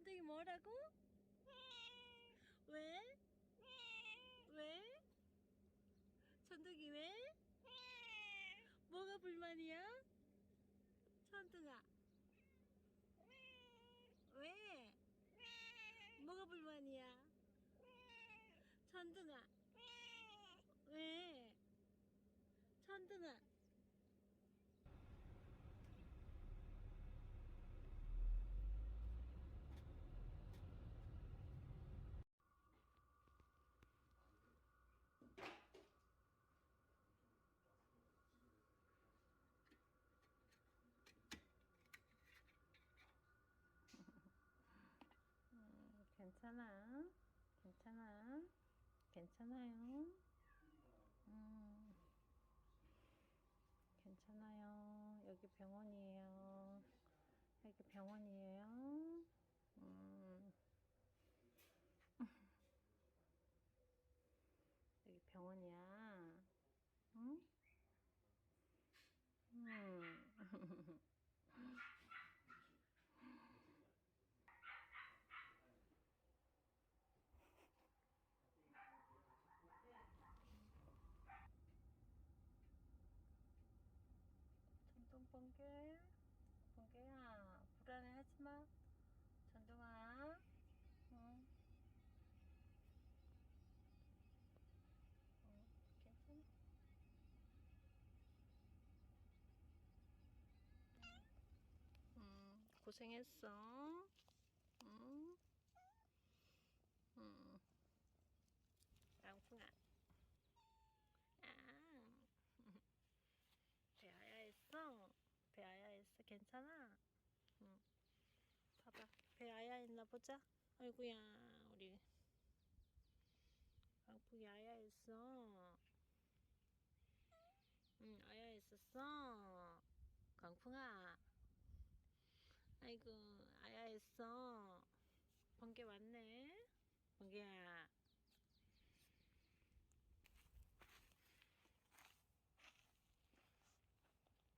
천둥이 뭐라고? 왜? 왜? 천둥이 왜? 뭐가 불만이야? 천둥아 왜? 뭐가 불만이야? 천둥아 왜? 천둥아 괜찮아 괜찮아 괜찮아요 괜찮아요. 여기 병원이에요. 여기 병원이에요. 여기 병원이야. 응? 전동 번개, 번개야, 불안해하지 마. 전동아, 응, 응, 괜찮아. 고생했어. 응, 응, 랑풍아. 아, 배아야 했어. 배아야 했어. 괜찮아. 응, 봐봐. 배아야 했나 보자. 아이고야, 우리 랑풍이 아야 했어. 응, 아야 했었어. 강풍아. 아이고, 아야 했어. 번개 왔네. 번개야.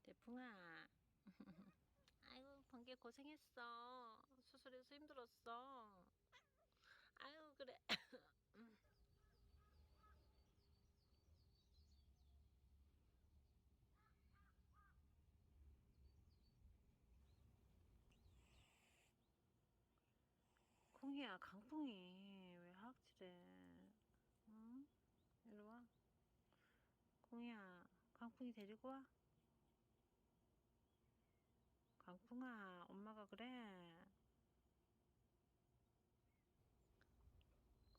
대풍아. 아이고, 번개 고생했어. 수술해서 힘들었어. 아이고, 그래. 콩이야, 강풍이 왜 하악질해? 응? 이리 와. 콩이야, 강풍이 데리고 와. 강풍아, 엄마가 그래.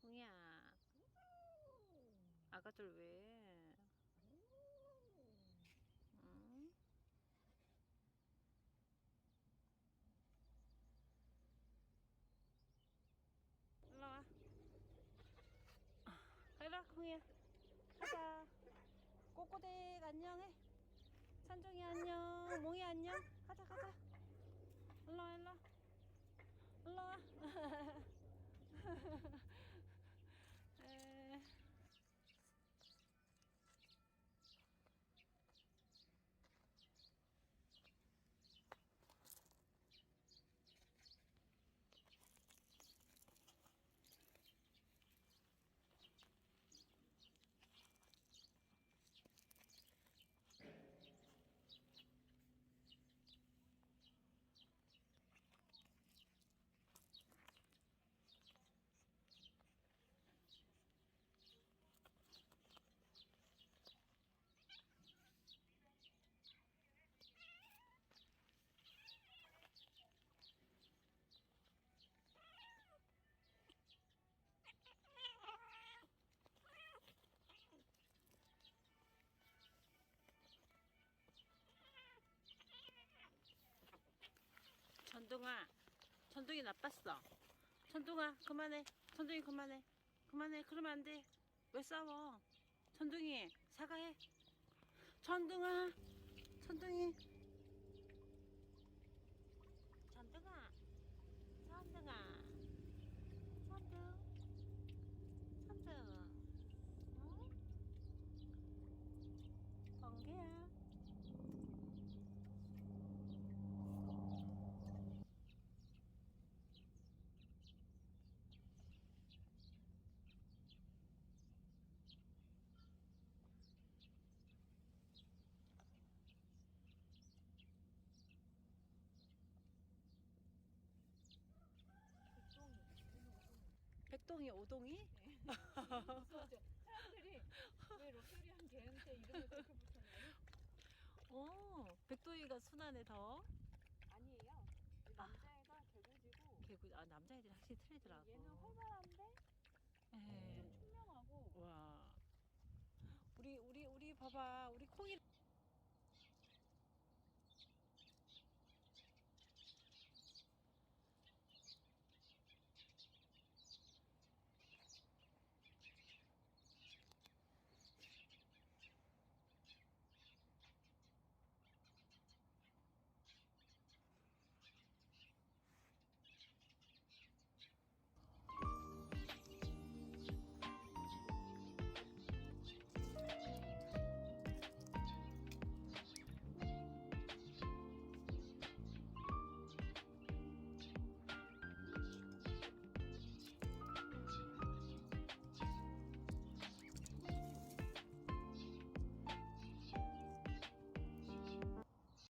콩이야, 아가들 왜? 응? 일로 와. 가라, 콩이야. 가자. 꼬꼬댁 안녕해. 산종이 안녕. 몽이 안녕. 가자, 가자. 일로 와, 일로 와. 일로 와. 에... 천둥아, 천둥이 나빴어. 천둥아, 그만해. 천둥이 그만해. 그만해. 그러면 안 돼. 왜 싸워? 천둥이, 사과해. 천둥아, 천둥이. 천둥아, 천둥아, 천둥, 천둥. 응? 번개야. 백동이 오동이? 무서워져. 사람들이 왜 럭셔리한 개한테 이름을 그렇게 붙였나요? 백동이가 순하네 더. 아니에요. 이 남자애가 개구지고 개구 남자애들이 확실히 틀리더라고. 얘는 활발한데 에이. 좀 총명하고 와. 우리 봐봐. 우리 콩이